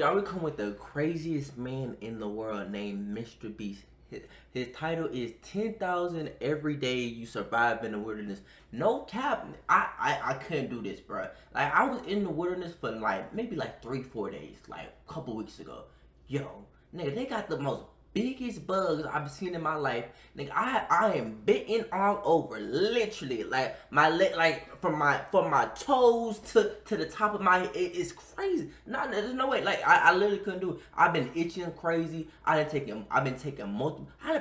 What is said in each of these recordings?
y'all, we come with the craziest man in the world named Mr. Beast. His title is 10,000 every day you survive in the wilderness. No cap, I couldn't do this, bro. Like, I was in the wilderness for like maybe like 3-4 days, like a couple weeks ago. Yo, nigga, they got the most biggest bugs I've seen in my life. Nigga, I am bitten all over, literally. Like my leg, like from my toes to the top of my head. It's crazy. No, there's no way. Like I literally couldn't do it. I've been itching crazy. I've been taking multiple. I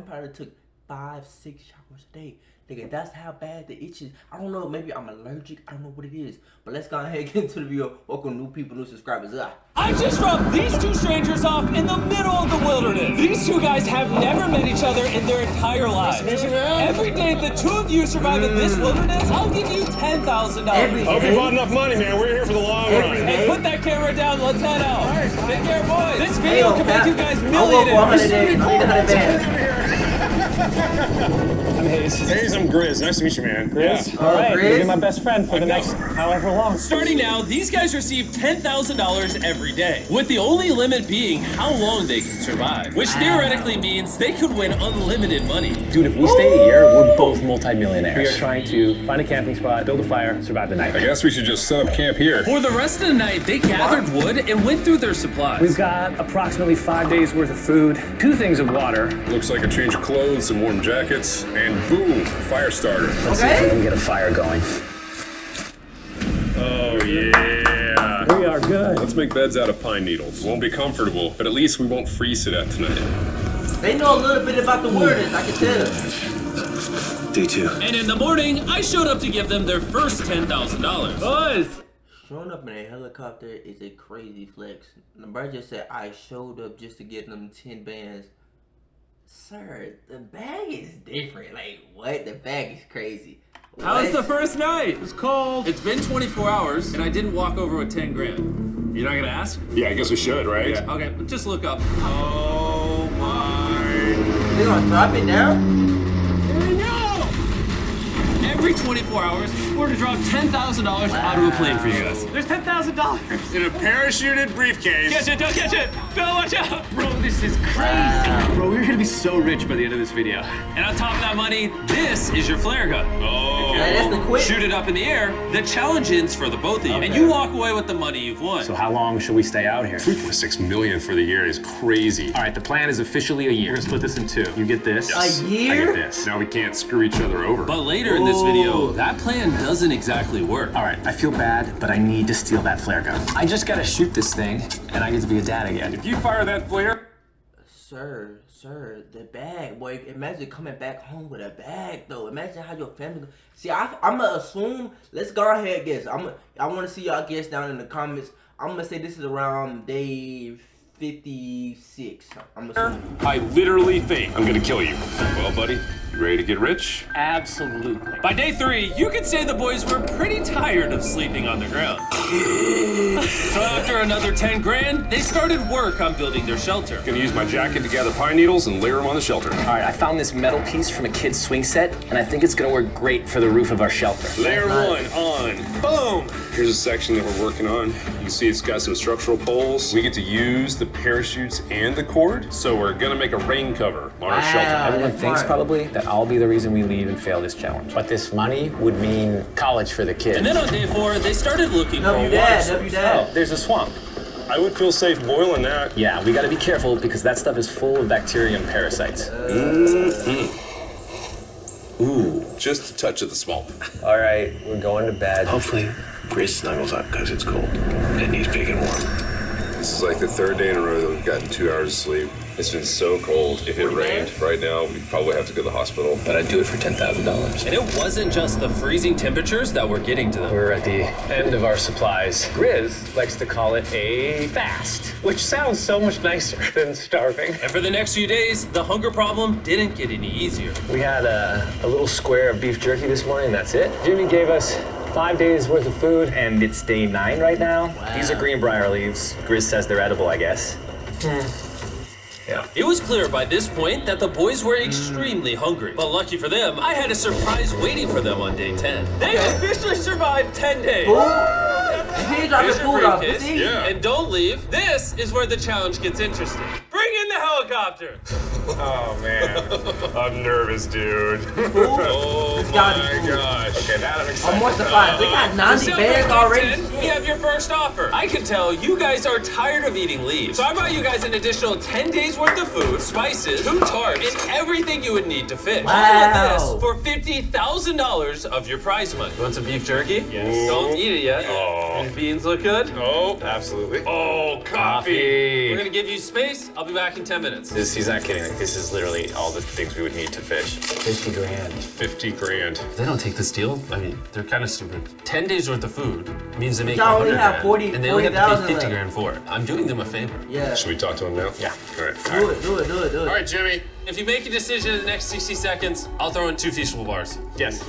probably took 5-6 showers a day. Nigga, that's how bad the itch is. I don't know, maybe I'm allergic. I don't know what it is. But let's go ahead and get into the video. Welcome new people, new subscribers. I just dropped these two strangers off in the middle of the wilderness. These two guys have never met each other in their entire lives. Every day the two of you survive in this wilderness, I'll give you $10,000. Hope you bought enough money, man. We're here for the long run. Hey, put that camera down. Let's head out. Take care, boys. This video can make you guys millionaires. I'm Hayes. Hayes, I'm Grizz. Nice to meet you, man. Grizz? Yeah. All right, Grizz? you're my best friend for the next however long. Starting now, these guys receive $10,000 every day, with the only limit being how long they can survive, which theoretically means they could win unlimited money. Dude, if we stay a year, we're both multi-millionaires. We are trying to find a camping spot, build a fire, survive the night. I guess we should just set up camp here. For the rest of the night, they gathered wood and went through their supplies. We've got approximately 5 days worth of food, 2 things of water. Looks like a change of clothes, some warm jackets, and boom, fire starter. Let's see if we can get a fire going. Oh, yeah. We are good. Let's make beds out of pine needles. Won't be comfortable, but at least we won't freeze to death tonight. They know a little bit about the wilderness, I can tell. Day 2. And in the morning, I showed up to give them their first $10,000. Boys! Showing up in a helicopter is a crazy flex. The bird just said I showed up just to get them 10 bands. Sir, the bag is different. Like, what? The bag is crazy. How's the first night? It's cold. It's been 24 hours, and I didn't walk over with 10 grand. You're not gonna ask? Yeah, I guess we should, right? Yeah, okay, just look up. Oh my. They gonna drop it down? Every 24 hours, we're gonna drop $10,000 out of a plane for you guys. There's $10,000. In a parachuted briefcase. Catch it, don't catch it. No, watch out. Bro, this is crazy. Bro, we're gonna be so rich by the end of this video. And on top of that money, this is your flare gun. Oh. Yeah, that's the quick. Shoot it up in the air, the challenge ends for the both of you, and you walk away with the money you've won. So how long should we stay out here? $3.6 million for the year is crazy. All right, the plan is officially a year. We're gonna split this in 2. You get this. Yes. A I year? get this. Now we can't screw each other over. But later in this video, that plan doesn't exactly work. All right, I feel bad, but I need to steal that flare gun. I just gotta shoot this thing, and I get to be a dad again. If you fire that flare, Sir, the bag, boy. Imagine coming back home with a bag, though. Imagine how your family. See, I'm gonna assume. Let's go ahead and guess. I want to see y'all guess down in the comments. I'm gonna say this is around day 56. I'm assuming. I literally think I'm gonna kill you. Well, buddy, you ready to get rich? Absolutely. By day 3, you could say the boys were pretty tired of sleeping on the ground. So after another 10 grand, they started work on building their shelter. Gonna use my jacket to gather pine needles and layer them on the shelter. All right, I found this metal piece from a kid's swing set, and I think it's gonna work great for the roof of our shelter. Layer 1 on. Boom! Here's a section that we're working on. You can see it's got some structural poles. We get to use the parachutes and the cord, so we're gonna make a rain cover on our shelter. Everyone that's thinks smart. probably that I'll be the reason we leave and fail this challenge. But this money would mean college for the kids. And then on day 4, they started looking for a water source. Oh, there's a swamp. I would feel safe boiling that. Yeah, we gotta be careful because that stuff is full of bacteria and parasites. Ooh, just a touch of the swamp. All right, we're going to bed. Hopefully, Grizz snuggles up because it's cold and he's big and warm. This is like the 3rd day in a row that we've gotten 2 hours of sleep. It's been so cold. If it rained right now, we'd probably have to go to the hospital. But I'd do it for $10,000. And it wasn't just the freezing temperatures that were getting to them. We're at the end of our supplies. Grizz likes to call it a fast, which sounds so much nicer than starving. And for the next few days, the hunger problem didn't get any easier. We had a little square of beef jerky this morning, that's it. Jimmy gave us 5 days worth of food, and it's day 9 right now. Wow. These are greenbrier leaves. Grizz says they're edible, I guess. Yeah. It was clear by this point that the boys were extremely hungry. But lucky for them, I had a surprise waiting for them on day 10. They officially survived 10 days. He's dropping Here's your food off. briefcase. See? Yeah. And don't leave. This is where the challenge gets interesting. Bring in the helicopter. Oh man, I'm nervous, dude. Oh It's gotta be my food. gosh. Okay, now I'm I'm excited. more surprised. We got 90 So, bags already. Captain, we have your first offer. I can tell you guys are tired of eating leaves. So I brought you guys an additional 10 days worth of food, spices, 2 tarps, and everything you would need to fish. Wow. All of this for $50,000 of your prize money. You want some beef jerky? Yes. Don't eat it yet. Oh. These beans look good. Oh, Absolutely. oh, coffee. Coffee. We're gonna give you space. I'll be back in 10 minutes. He's not kidding. Like, this is literally all the things we would need to fish. 50 grand. 50 grand. They don't take this deal. I mean, they're kind of stupid. 10 days worth of food means they make Y'all only 100 have grand, 40 and they only have to pay 40,000 50 left. grand for it. I'm doing them a favor. Yeah. Should we talk to him now? Yeah. All right. Do it, do it, do it, do it. All right, Jimmy. If you make a decision in the next 60 seconds, I'll throw in 2 feasible bars. Yes.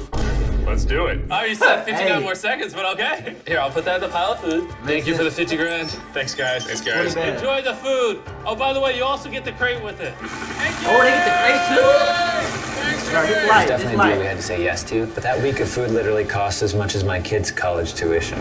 Let's do it. Oh, you said 59 Hey. more seconds, but okay. Here, I'll put that in the pile of food. Thank you for the 50 grand. Thanks, guys. Thanks, guys. bad. Enjoy the food. Oh, by the way, you also get the crate with it. Oh, they get the crate too? Bro, this light, this Definitely a deal we light. had to say yes to, but that week of food literally cost as much as my kid's college tuition.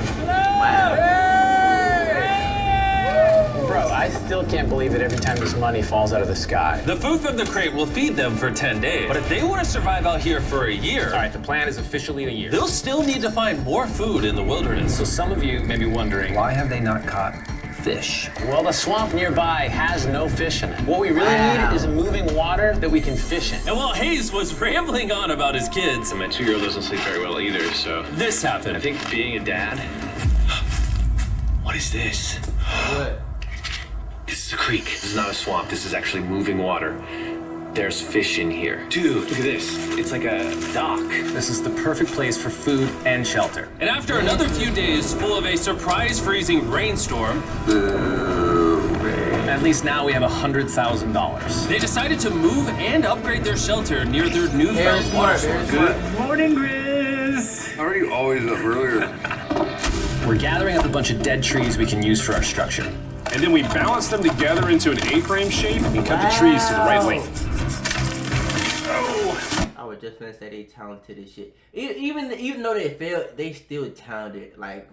Bro, I still can't believe it every time this money falls out of the sky. The food from the crate will feed them for 10 days. But if they want to survive out here for a year, All right, the plan is officially a year. they'll still need to find more food in the wilderness. So some of you may be wondering, why have they not caught fish? Well, the swamp nearby has no fish in it. What we really need is a moving water that we can fish in. And while Hayes was rambling on about his kids, My 2-year-old doesn't sleep very well either, so this happened. I think being a dad. What is this? What? This is a creek. This is not a swamp. This is actually moving water. There's fish in here. Dude, look at this. It's like a dock. This is the perfect place for food and shelter. And after another few days full of a surprise freezing rainstorm, At least now we have $100,000. they decided to move and upgrade their shelter near their Very newfound water smart, source. very smart. Morning, Grizz! How are you always up earlier? We're gathering up a bunch of dead trees we can use for our structure. And then we balance them together into an A-frame shape and cut the trees to the right length. I was just gonna say they talented as shit. Even though they failed, they still talented. Like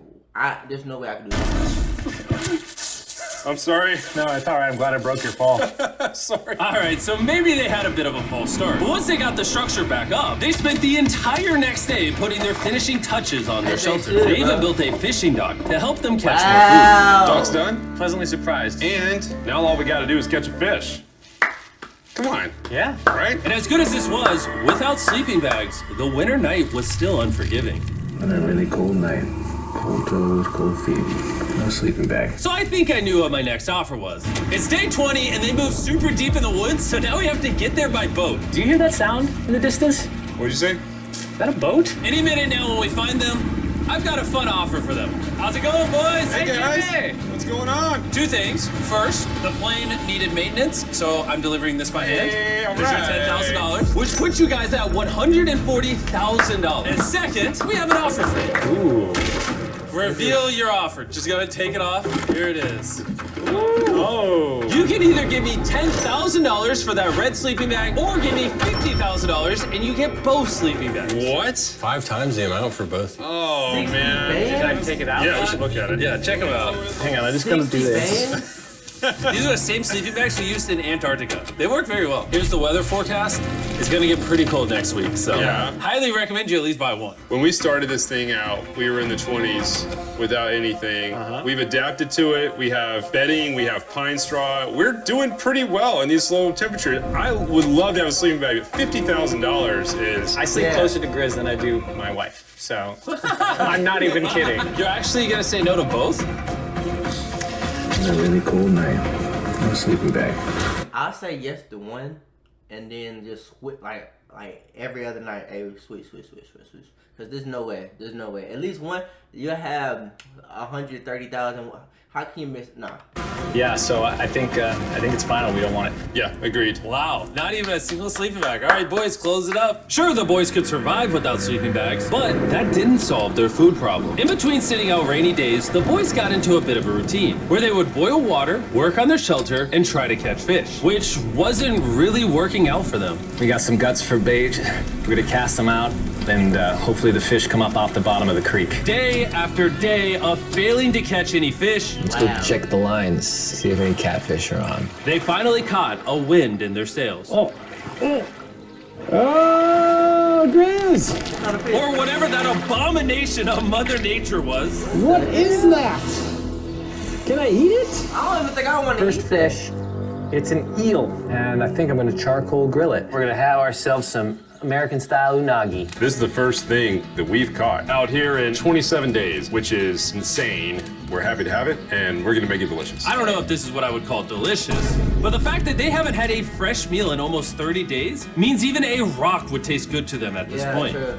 there's no way I could do that. I'm sorry. No, it's all right. I'm glad I broke your fall. Sorry. All right, so maybe they had a bit of a false start. But once they got the structure back up, they spent the entire next day putting their finishing touches on their As they shelter. should, They even bro. built a fishing dock to help them catch Wow. Dock's done. Pleasantly surprised. And now all we gotta do is catch a fish. Come on, Yeah. right? more food. And as good as this was, without sleeping bags, the winter night was still unforgiving. On a really cold night. Cold toes, cold feet. No sleeping bag. So I think I knew what my next offer was. It's day 20 and they moved super deep in the woods, so now we have to get there by boat. Do you hear that sound in the distance? What'd you say? Is that a boat? Any minute now when we find them, I've got a fun offer for them. How's it going, boys? What's going on? 2 things. First, the plane needed maintenance, so I'm delivering this by hand. Hey, all Here's your right. $10,000, which puts you guys at $140,000. And second, we have an offer for you. Ooh. Reveal your offer. Just go ahead and take it off. Here it is. Oh. You can either give me $10,000 for that red sleeping bag, or give me $50,000 and you get both sleeping bags. What? 5 times the amount for both. Oh, man. Can I take it out? Yeah, we should look at it. Yeah, check them out. Hang on, I'm just gonna do this. Man. These are the same sleeping bags we used in Antarctica. They work very well. Here's the weather forecast. It's gonna get pretty cold next week, so Yeah. highly recommend you at least buy one. When we started this thing out, we were in the 20s without anything. We've adapted to it. We have bedding, we have pine straw. We're doing pretty well in these low temperatures. I would love to have a sleeping bag, but $50,000 is. I sleep Yeah. closer to Grizz than I do my wife, so I'm not even kidding. You're actually gonna say no to both? On a really cold night. No sleeping bag. I'll say yes to one, and then just switch like every other night. Hey, switch. Cause there's no way. At least one, you'll have 130,000. How can you miss? Nah. Yeah, so I think it's final. We don't want it. Yeah, agreed. Wow, not even a single sleeping bag. All right, boys, close it up. Sure, the boys could survive without sleeping bags, but that didn't solve their food problem. In between sitting out rainy days, the boys got into a bit of a routine where they would boil water, work on their shelter, and try to catch fish, which wasn't really working out for them. We got some guts for bait. We're gonna cast them out, and hopefully the fish come up off the bottom of the creek. Day after day of failing to catch any fish, Let's go check the lines, see if any catfish are on. they finally caught a wind in their sails. Oh, Grizz! Or whatever that abomination of Mother Nature was. What is that? Can I eat it? I don't even think I want to First eat fish. It's an eel, and I think I'm gonna charcoal grill it. We're gonna have ourselves some American-style unagi. This is the first thing that we've caught out here in 27 days, which is insane. We're happy to have it, and we're gonna make it delicious. I don't know if this is what I would call delicious, but the fact that they haven't had a fresh meal in almost 30 days means even a rock would taste good to them at this point. True.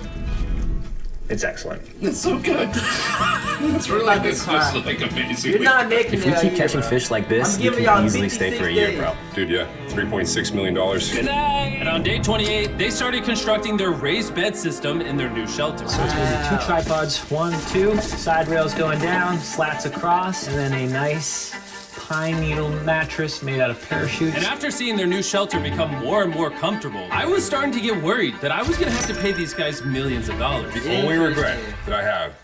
It's excellent. It's so good. It's really like this a fish like amazing. You're not making If it we out keep here, catching bro. fish like this, I'm you giving can y'all easily stay 56 for a year, days. bro. Dude, yeah, $3.6 million. Good night. And on day 28, they started constructing their raised bed system in their new shelter. So it's gonna be 2 tripods, 1, 2, side rails going down, slats across, and then a nice pine needle mattress made out of parachutes. And after seeing their new shelter become more and more comfortable, I was starting to get worried that I was gonna have to pay these guys millions of dollars. The only regret that I have,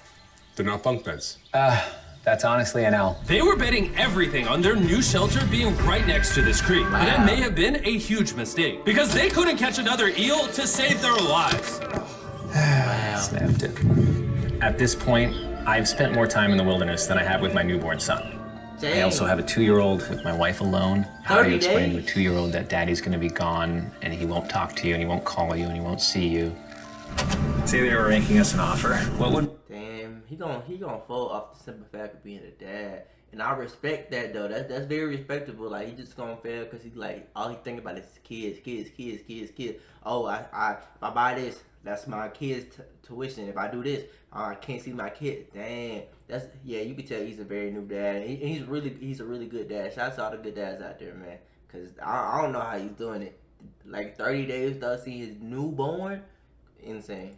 they're not bunk beds. That's honestly an L. They were betting everything on their new shelter being right next to this creek. But that may have been a huge mistake because they couldn't catch another eel to save their lives. Snapped it. At this point, I've spent more time in the wilderness than I have with my newborn son. I also have a 2-year-old with my wife alone. How do you 30 explain to a days? 2-year-old that daddy's gonna be gone and he won't talk to you and he won't call you and he won't see you? Say they were making us an offer. What would Damn, he gonna fall off the simple fact of being a dad, and I respect that though. That's very respectable. Like he just gonna fail because he's like all he think about is kids. Oh, if I buy this, that's my kids' tuition. If I do this, I can't see my kid. Damn, you can tell he's a very new dad. And he's a really good dad. Shout out to all the good dads out there, man. Cause I don't know how he's doing it. Like 30 days without seeing his newborn, insane.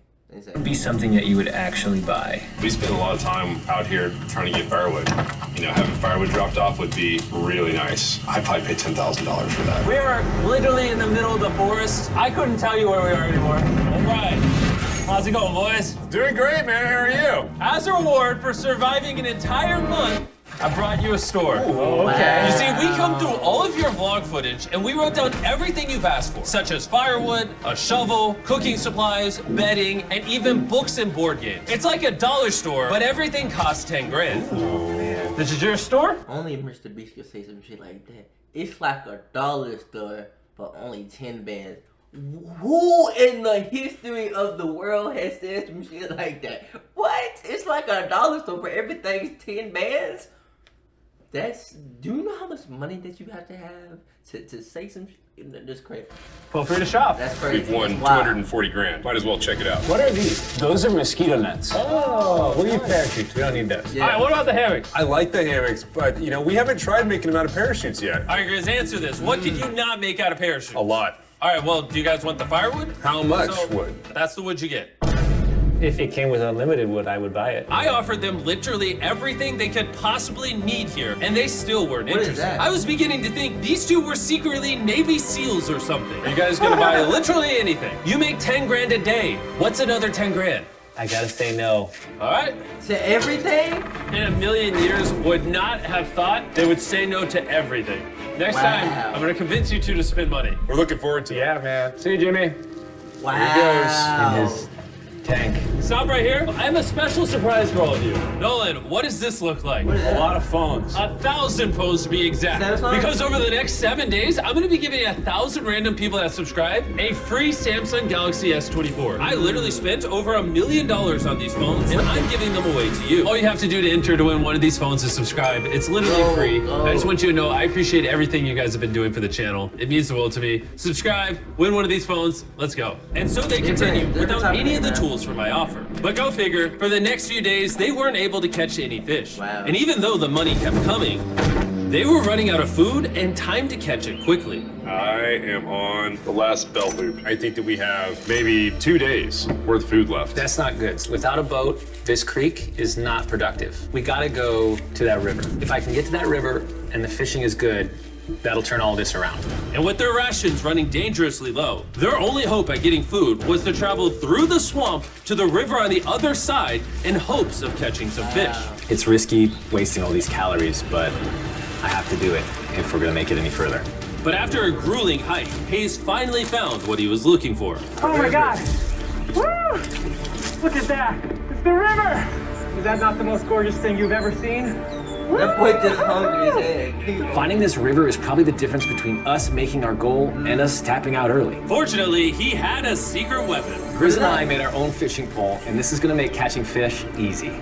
be something that you would actually buy? We spend a lot of time out here trying to get firewood. You know, having firewood dropped off would be really nice. I'd probably pay $10,000 for that. We are literally in the middle of the forest. I couldn't tell you where we are anymore. All right. How's it going, boys? Doing great, man. How are you? As a reward for surviving an entire month, I brought you a store. Okay. You see, we come through all of your vlog footage and we wrote down everything you've asked for, such as firewood, a shovel, cooking supplies, bedding, and even books and board games. It's like a dollar store, but everything costs 10 grand. This is your store? Only Mr. Beast could say some shit like that. It's like a dollar store for only 10 bands. Who in the history of the world has said some shit like that? What? It's like a dollar store for everything's 10 bands? Do you know how much money that you have to say some shit? That's crazy. Feel free to shop. That's crazy. We've won Wow. 240 grand. Might as well check it out. What are these? Those are mosquito nets. Oh, we'll use parachutes. We don't need those. Yeah. All right, what about the hammocks? I like the hammocks, but you know, we haven't tried making them out of parachutes yet. All right, Grizz, answer this. What could you not make out of parachute? A lot. All right, well, do you guys want the firewood? How much So, wood? That's the wood you get. If it came with unlimited wood, I would buy it. I offered them literally everything they could possibly need here, and they still weren't What is interested. that? I was beginning to think these two were secretly Navy SEALs or something. Are you guys gonna buy literally anything? You make 10 grand a day. What's another 10 grand? I gotta say no. All right. To everything? In a million years, would not have thought they would say no to everything. Next Wow. time, I'm gonna convince you two to spend money. We're looking forward to it. Yeah, man. See you, Jimmy. Wow. In his tank. Stop right here. I have a special surprise for all of you. Nolan, what does this look like? What is that? A lot of phones. 1,000 phones to be exact. Samsung? Because over the next 7 days, I'm gonna be giving 1,000 random people that subscribe a free Samsung Galaxy S24. I literally spent over $1 million on these phones, and I'm giving them away to you. All you have to do to enter to win one of these phones is subscribe. It's literally free. I just want you to know I appreciate everything you guys have been doing for the channel. It means the world to me. Subscribe, win one of these phones, let's go. And so they continue without any of the tools for my offer. But go figure, for the next few days, they weren't able to catch any fish. Wow. And even though the money kept coming, they were running out of food and time to catch it quickly. I am on the last belt loop. I think that we have maybe 2 days worth of food left. That's not good. Without a boat, this creek is not productive. We gotta go to that river. If I can get to that river and the fishing is good, That'll turn all this around. And with their rations running dangerously low, their only hope at getting food was to travel through the swamp to the river on the other side in hopes of catching some fish. It's risky wasting all these calories, but I have to do it if we're gonna make it any further. But after a grueling hike, Hayes finally found what he was looking for. Oh my God! Woo! Look at that! It's the river! Is that not the most gorgeous thing you've ever seen? That boy just hungry as heck. Finding this river is probably the difference between us making our goal and us tapping out early. Fortunately, he had a secret weapon. Grizz and I made our own fishing pole, and this is gonna make catching fish easy.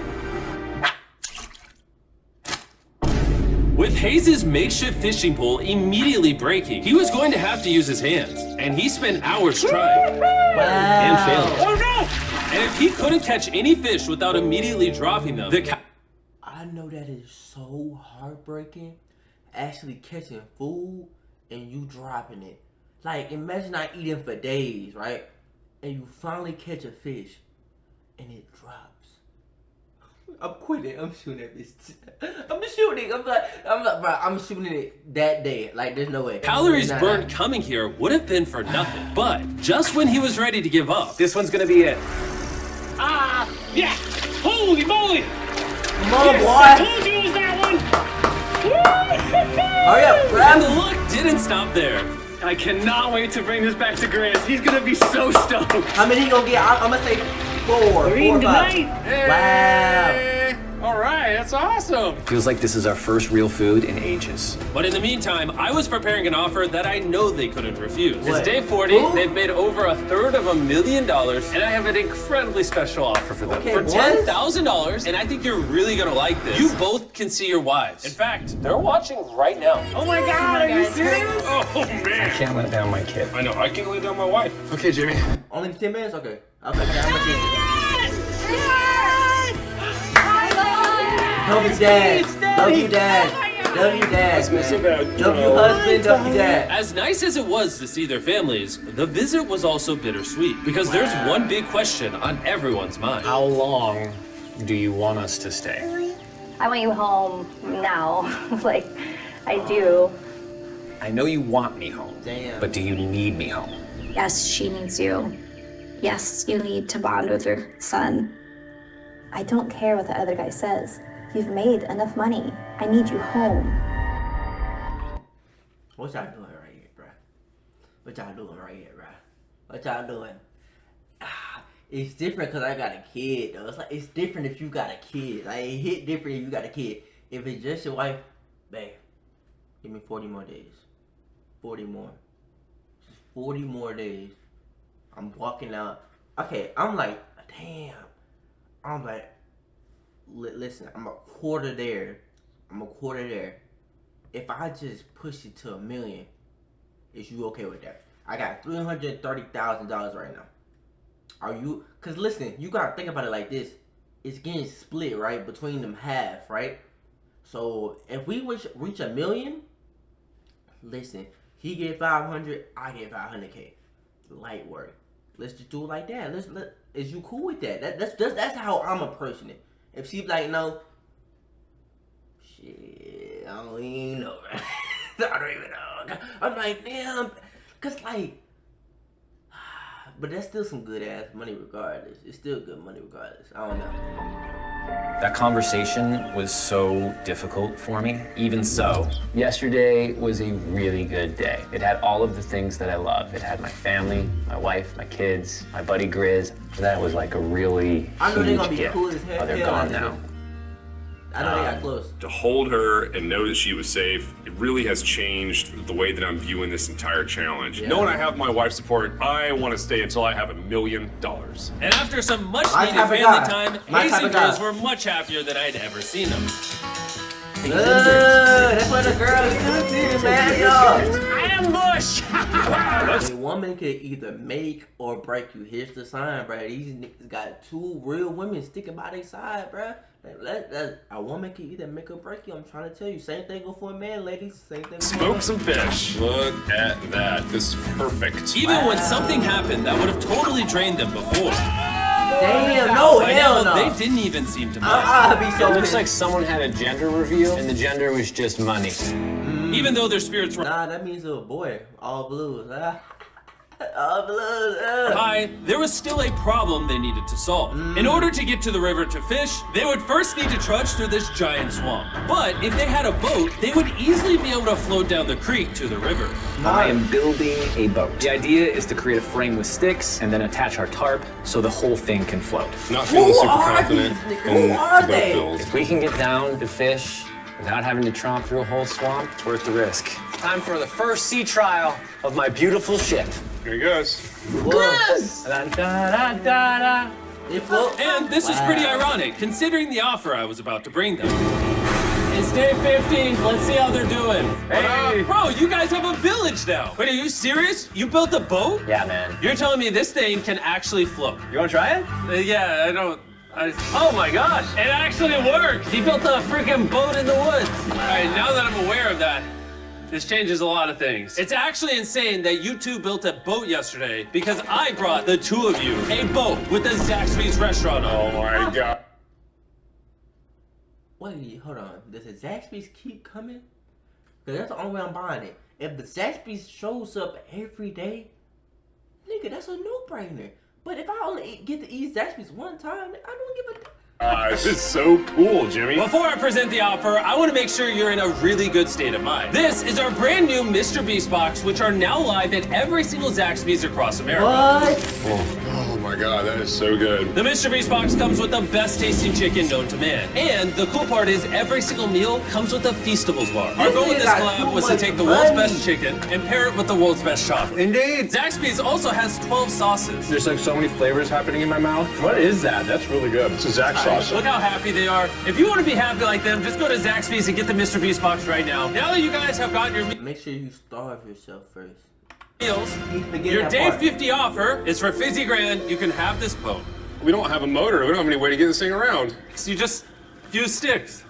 With Hayes' makeshift fishing pole immediately breaking, he was going to have to use his hands, and he spent hours trying. And failing. Oh no! And if he couldn't catch any fish without immediately dropping them, I know that is so heartbreaking, actually catching food and you dropping it. Like, imagine not eating for days, right? And you finally catch a fish and it drops. I'm quitting. I'm shooting at this. I'm shooting. I'm bro, I'm shooting it that day. Like, there's no way. Calories burned coming here would have been for nothing. But just when he was ready to give up, This one's gonna be it. Ah! Yeah! Holy moly! Come on, Yes, boy. I told you it was that one! Hurry up, and grab the luck didn't stop there. I cannot wait to bring this back to Grizz. He's gonna be so stoked. How many you gonna get? I'm gonna say 4. We're eating 4 or 5. tonight. Wow. All right, that's awesome. Feels like this is our first real food in ages. But in the meantime, I was preparing an offer that I know they couldn't refuse. What? It's day 40, Who? they've made over $250,000, and I have an incredibly special offer for them. Okay, For what? $10,000, and I think you're really gonna like this. You both can see your wives. In fact, they're watching right now. Oh my God, are you serious? Oh man. Can't let down my kid. I know. I can't lay down my wife. Okay, Jimmy. Only 10 minutes? Okay. How much is it? Love you, Dad. Love you, Dad. Love you, Dad. Love you, husband. Love you, Dad. As nice as it was to see their families, the visit was also bittersweet because there's one big question on everyone's mind. How long do you want us to stay? I want you home now. Like, I do. I know you want me home, Damn. but do you need me home? Yes, she needs you. Yes, you need to bond with your son. I don't care what the other guy says. You've made enough money. I need you home. What y'all doing right here, bruh? What y'all doing right here, bruh? What y'all doing? It's different because I got a kid, though. It's like, it's different if you got a kid. Like, it hit different if you got a kid. If it's just your wife, babe, give me 40 more days. 40 more. Just 40 more days. I'm walking out. Okay, I'm like, damn. I'm like, listen, I'm a quarter there. If I just push it to $1 million, is you okay with that? I got $330,000 right now. Are you? Cause listen, you gotta think about it like this. It's getting split, right, between them half, right? So if we reach $1 million, listen, he get 500, I get 500K. Light work. Let's just do it like that. Is you cool with that? That's how I'm approaching it. If she's like, no, shit, I don't even know. I don't even know. I'm like, damn, cause like, but that's still some good ass money regardless. It's still good money regardless. I don't know. That conversation was so difficult for me. Even so, yesterday was a really good day. It had all of the things that I love. It had my family, my wife, my kids, my buddy Grizz. That was like a really I know they're gonna huge be gift. cool as hell. Oh, they're Yeah, gone I now. I know they got close. To hold her and know that she was safe, it really has changed the way that I'm viewing this entire challenge. Yeah. Knowing I have my wife's support, I want to stay until I have $1 million. And after some much My needed type of family guy. time, My Hayes type and of guy. girls were much happier than I'd ever seen them. That's what the girls do, man, yo. Ambush! A woman could either make or break you. Here's the sign, bro. These niggas got 2 real women sticking by their side, bro. A woman can either make or break you. I'm trying to tell you. Same thing go for a man, ladies. Same thing. Smoke some fish. Look at that. This is perfect. Even when something happened that would have totally drained them before. Damn, no, By hell now, no. they didn't even seem to mind. I'd be so It looks pissed. like someone had a gender reveal, and the gender was just money. Even though their spirits were Nah, that means a boy. All blues. All blues. high, there was still a problem they needed to solve. In order to get to the river to fish, they would first need to trudge through this giant swamp. But if they had a boat, they would easily be able to float down the creek to the river. I am building a boat. The idea is to create a frame with sticks and then attach our tarp so the whole thing can float. Not feeling Who super are confident these niggas? in Who the are boat they? build. If we can get down to fish without having to tromp through a whole swamp, it's worth the risk. Time for the first sea trial of my beautiful ship. Here he goes. Yes! Da-da-da-da-da. They float. And this is pretty ironic, considering the offer I was about to bring them. It's day 50. Let's see how they're doing. Hey. Bro, you guys have a village now. Wait, are you serious? You built a boat? Yeah, man. You're telling me this thing can actually float? You want to try it? Yeah, I don't. Oh my gosh, it actually works! He built a freaking boat in the woods. All right, now that I'm aware of that, this changes a lot of things. It's actually insane that you two built a boat yesterday because I brought the two of you a boat with the Zaxby's restaurant on. Oh my god. Wait, hold on. Does the Zaxby's keep coming? Because that's the only way I'm buying it. If the Zaxby's shows up every day, nigga, that's a no-brainer. But if I only get to eat Zaxby's one time, I don't give a... This is so cool, Jimmy. Before I present the offer, I want to make sure you're in a really good state of mind. This is our brand new Mr. Beast box, which are now live at every single Zaxby's across America. What? Oh my god, that is so good. The Mr. Beast box comes with the best tasting chicken known to man. And the cool part is every single meal comes with a Feastables bar. Our goal with this collab was to take the world's best chicken and pair it with the world's best chocolate. Indeed. Zaxby's also has 12 sauces. There's like so many flavors happening in my mouth. What is that? That's really good. It's a Zax sauce. Look how happy they are. If you want to be happy like them, just go to Zaxby's and get the Mr. Beast box right now. Now that you guys have gotten your Make sure you starve yourself first. meals, Forget your that day part. 50 offer is for 50 grand. You can have this boat. We don't have a motor. We don't have any way to get this thing around. So you just use sticks.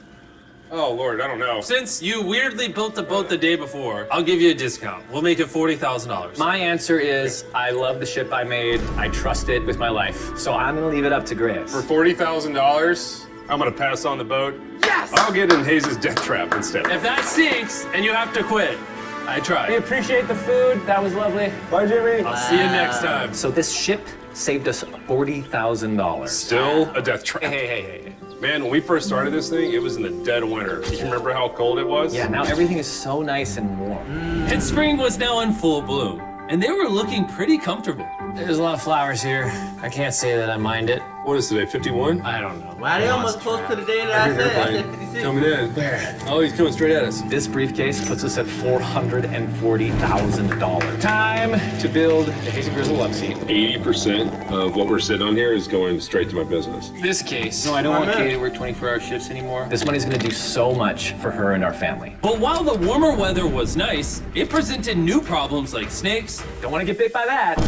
Oh Lord, I don't know. Since you weirdly built the boat the day before, I'll give you a discount. We'll make it $40,000. My answer is I love the ship I made. I trust it with my life. So I'm gonna leave it up to Grizz. For $40,000, I'm gonna pass on the boat. Yes! I'll get in Hayes' death trap instead. If that sinks and you have to quit, I We tried. appreciate the food. That was lovely. Bye, Jimmy. I'll see you next time. So this ship saved us $40,000. Still a death trap. Hey. Man, when we first started this thing, it was in the dead of winter. You remember how cold it was? Yeah, now everything is so nice and warm. And spring was now in full bloom, and they were looking pretty comfortable. There's a lot of flowers here. I can't say that I mind it. What is today, 51? I don't know. Why they almost close to the day that I said? I said 56. Coming in. Where? Oh, he's coming straight at us. This briefcase puts us at $440,000. Time to build the Hayes and Grizzle love seat. 80% of what we're sitting on here is going straight to my business. This case. No, I don't want man. Katie to work 24-hour shifts anymore. This money's gonna do so much for her and our family. But while the warmer weather was nice, it presented new problems like snakes Don't wanna get bit by that.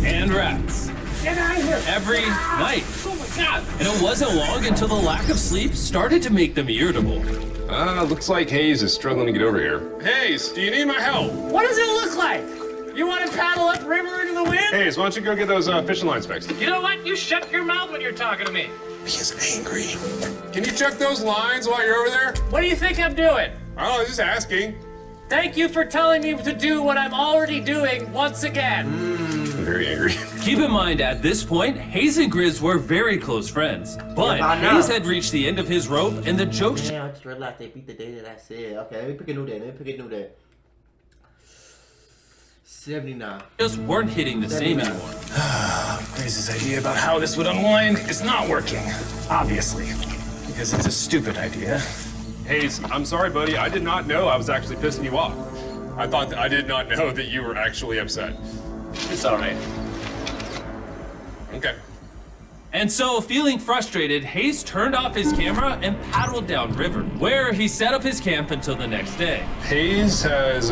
and rats. Get out of here. Every night. Oh my God. And it wasn't long until the lack of sleep started to make them irritable. Looks like Hayes is struggling to get over here. Hayes, do you need my help? What does it look like? You want to paddle upriver into the wind? Hayes, why don't you go get those fishing lines fixed? You know what? You shut your mouth when you're talking to me. He is angry. Can you check those lines while you're over there? What do you think I'm doing? Oh, just asking. Thank you for telling me to do what I'm already doing once again. I'm very angry. Keep in mind, at this point, Hayes and Grizz were very close friends. But Yeah, I know. Hayes had reached the end of his rope, and the jokes Damn, I just realized they beat the day that I said. Okay, let me pick a new day. 79. just weren't hitting the same anymore. Grace's idea about how this would unwind is not working, obviously, because it's a stupid idea. Hayes, I'm sorry, buddy. I did not know I was actually pissing you off. I did not know that you were actually upset. It's all right. Okay. And so, feeling frustrated, Hayes turned off his camera and paddled downriver, where he set up his camp until the next day. Hayes has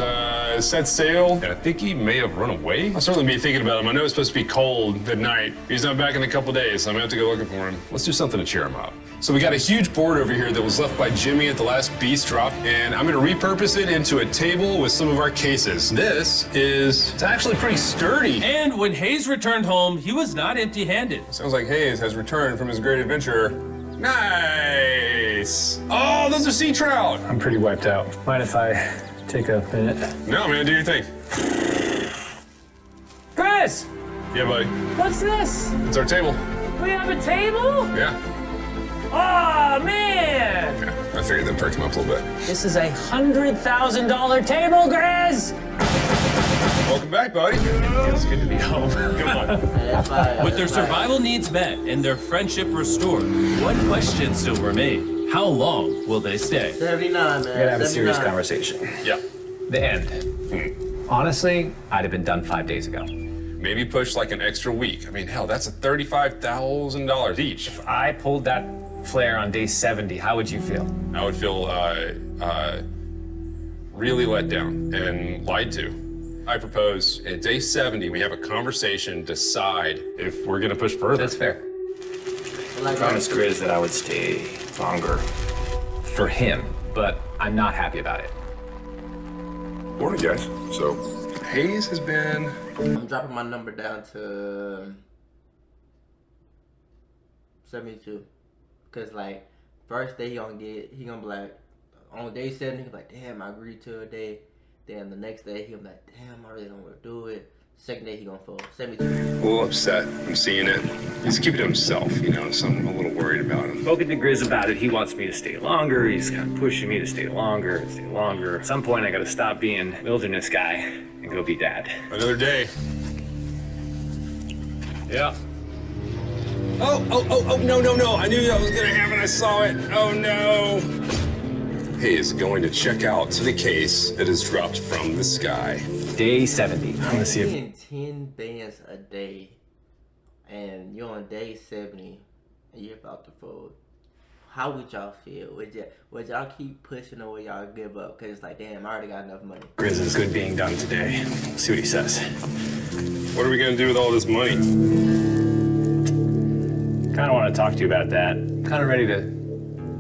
set sail, and I think he may have run away. I'll certainly be thinking about him. I know it's supposed to be cold at night. He's not back in a couple days, so I'm gonna have to go looking for him. Let's do something to cheer him up. So we got a huge board over here that was left by Jimmy at the last beast drop, and I'm gonna repurpose it into a table with some of our cases. It's actually pretty sturdy. And when Hayes returned home, he was not empty-handed. Sounds like Hayes has returned from his great adventure. Nice. Oh, those are sea trout. I'm pretty wiped out. Mind if I take a minute? No, man, do your thing. Chris, Yeah, buddy. what's this? It's our table. We have a table? Yeah. Oh, man! Yeah, I figured that perked him up a little bit. This is a $100,000 table, Chris! Welcome back, buddy. Feels good to be home. Come on. That's fine. With their survival needs met and their friendship restored, one question still remained. How long will they stay? 79, man. We gotta have a serious 79. conversation. Yeah. The end. Honestly, I'd have been done 5 days ago. Maybe push like an extra week. I mean, hell, that's $35,000 each. If I pulled that flare on day 70, how would you feel? I would feel really let down and lied to. I propose at day 70, we have a conversation, decide if we're gonna push further. That's fair. Like, Promised Grizz that I would stay longer. For him, but I'm not happy about it. Morning, guys. So, Hayes has been... I'm dropping my number down to 72. Cause like first day he gonna be like on day 7 he be like, damn, I agreed to a day. Then the next day he'll be like, damn, I really don't want to do it. Second day he gonna fall. 72. A little upset. I'm seeing it. He's keeping it himself, so I'm a little worried about him. Spoken to Grizz about it. He wants me to stay longer. He's kind of pushing me to stay longer. At some point, I gotta stop being wilderness guy and go be dad. Another day. Yeah. Oh, no. I knew that was gonna happen. I saw it. Oh, no. Hayes is going to check out the case that is dropped from the sky. Day 70. I'm gonna see if Getting 10 bands a day, and you're on day 70, and you're about to fold. How would y'all feel? Would y'all keep pushing or would y'all give up? Cause it's like, damn, I already got enough money. Grizz is good being done today. See what he says. What are we gonna do with all this money? Kind of want to talk to you about that. Kind of ready to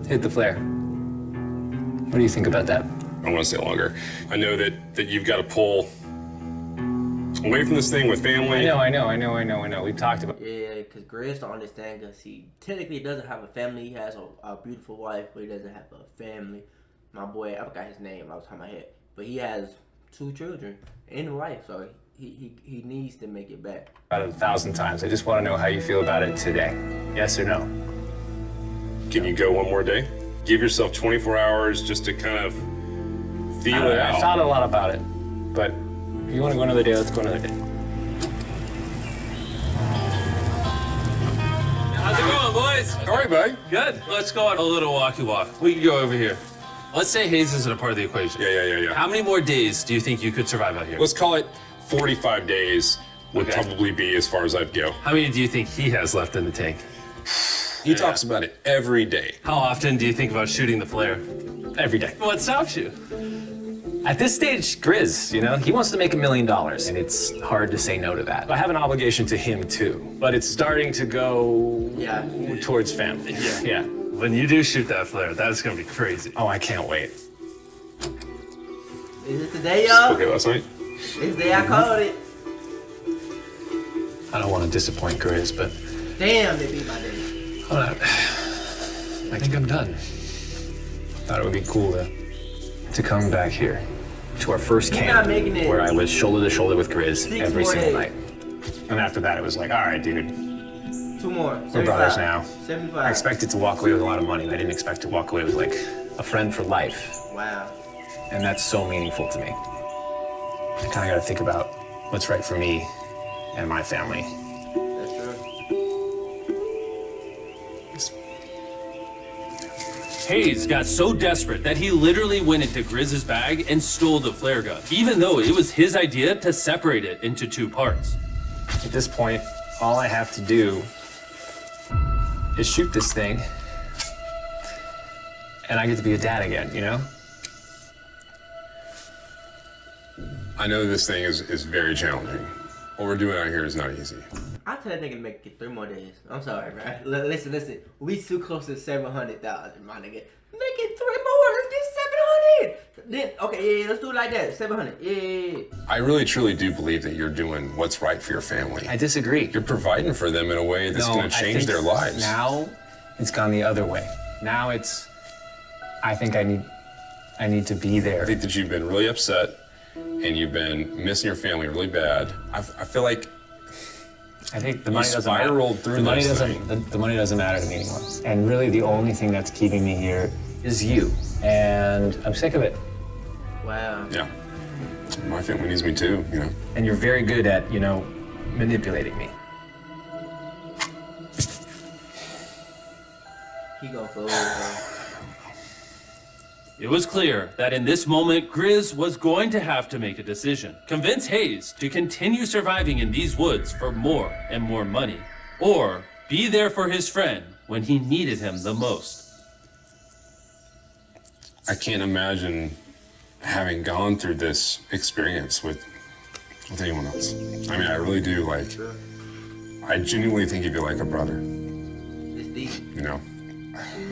hit the flare. What do you think about that? I want to stay longer. I know that you've got to pull away from this thing with family. I know. We've talked about. Yeah, because Grizz don't understand because he technically doesn't have a family. He has a beautiful wife, but he doesn't have a family. My boy, I forgot his name off the top of my head, but he has 2 children and a wife, so he needs to make it back. About 1,000 times. I just want to know how you feel about it today. Yes or no? Can you go one more day? Give yourself 24 hours just to kind of feel it I out. thought a lot about it, but if you want to go another day, let's go another day. How's it going, boys? All right, buddy. Good. Let's go on a little walkie walk. We can go over here. Let's say Hayes isn't a part of the equation. Yeah. How many more days do you think you could survive out here? Let's call it 45 days would Okay. probably be as far as I'd go. How many do you think he has left in the tank? He talks about it every day. How often do you think about shooting the flare? Every day. What stops you? At this stage, Grizz, he wants to make $1 million, and it's hard to say no to that. I have an obligation to him too, but it's starting to go towards family. Yeah. When you do shoot that flare, that's gonna be crazy. Oh, I can't wait. Is it today, y'all? Okay, last night. It's the day I called it. I don't want to disappoint Grizz, but Damn, they beat my day. I think I'm done. Thought it would be cool to come back here to our first You're camp not making it. where I was shoulder to shoulder with Grizz 6 every more single days. night. And after that, it was like, all right, dude, 2 more. we're brothers now. 75. I expected to walk away with a lot of money, but I didn't expect to walk away with like a friend for life. Wow. And that's so meaningful to me. I kind of got to think about what's right for me and my family. That's true. Hayes got so desperate that he literally went into Grizz's bag and stole the flare gun, even though it was his idea to separate it into 2 parts. At this point, all I have to do is shoot this thing, and I get to be a dad again, I know this thing is very challenging. What we're doing out here is not easy. I tell that nigga to make it 3 more days. I'm sorry, bro. Listen. We too close to 700,000, my nigga. Make it 3 more. Let's get 700. Then okay, yeah, let's do it like that. 700. Yeah. I really, truly do believe that you're doing what's right for your family. I disagree. You're providing for them in a way that's going to change their lives. Now, it's gone the other way. Now it's, I think I need to be there. I think that you've been really upset and you've been missing your family really bad. I feel like I think the money doesn't matter. Spiraled through the money this doesn't. thing. The money doesn't matter to me anymore. And really, the only thing that's keeping me here is you. And I'm sick of it. Wow. Yeah. My family needs me too, you know. And you're very good at, manipulating me. He gonna go over. It was clear that in this moment, Grizz was going to have to make a decision. Convince Hayes to continue surviving in these woods for more and more money, or be there for his friend when he needed him the most. I can't imagine having gone through this experience with anyone else. I mean, I really do, I genuinely think of you like a brother. It's deep. You know?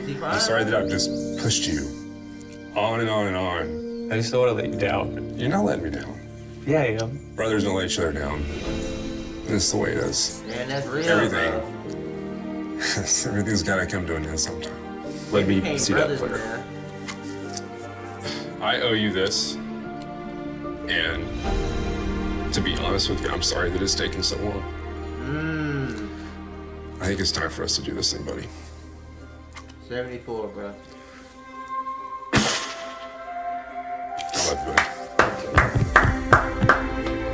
Is he fine? I'm sorry that I've just pushed you on and on and on. I just don't want to let you down. You're not letting me down. Yeah, I am. Brothers don't let each other down. This is the way it is. Man, that's real. Everything. Bro. Everything's gotta come to an end sometime. Let me Hey, see that brothers, footer. man. I owe you this. And to be honest with you, I'm sorry that it's taken so long. I think it's time for us to do this thing, buddy. 74, bro. I love you, buddy.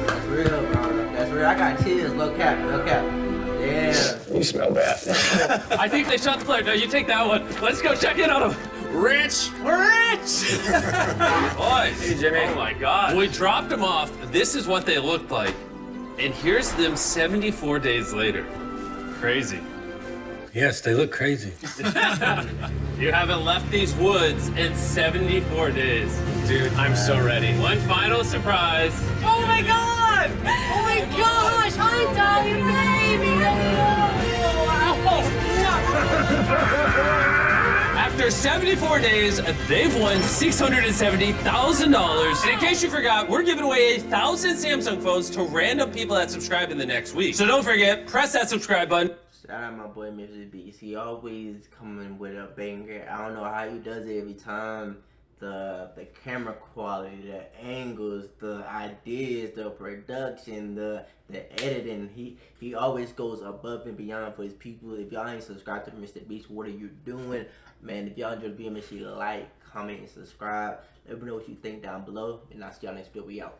That's real, bro. That's real. I got chills. Low cap. Yeah. You smell bad. I think they shot the player. No, you take that one. Let's go check in on him. Rich! Boys! Hey, Jimmy. Oh my God. We dropped them off. This is what they looked like. And here's them 74 days later. Crazy. Yes, they look crazy. You haven't left these woods in 74 days. Dude, I'm so ready. One final surprise. Oh my God! Oh my gosh! Hi, Dolly, baby! After 74 days, they've won $670,000. And in case you forgot, we're giving away 1,000 Samsung phones to random people that subscribe in the next week. So don't forget, press that subscribe button. Shout out my boy Mr. Beast. He always coming with a banger. I don't know how he does it every time. The camera quality, the angles, the ideas, the production, the editing. He always goes above and beyond for his people. If y'all ain't subscribed to Mr. Beast, what are you doing? Man, if y'all enjoy the video, make sure you like, comment, and subscribe. Let me know what you think down below. And I'll see y'all next video. We out.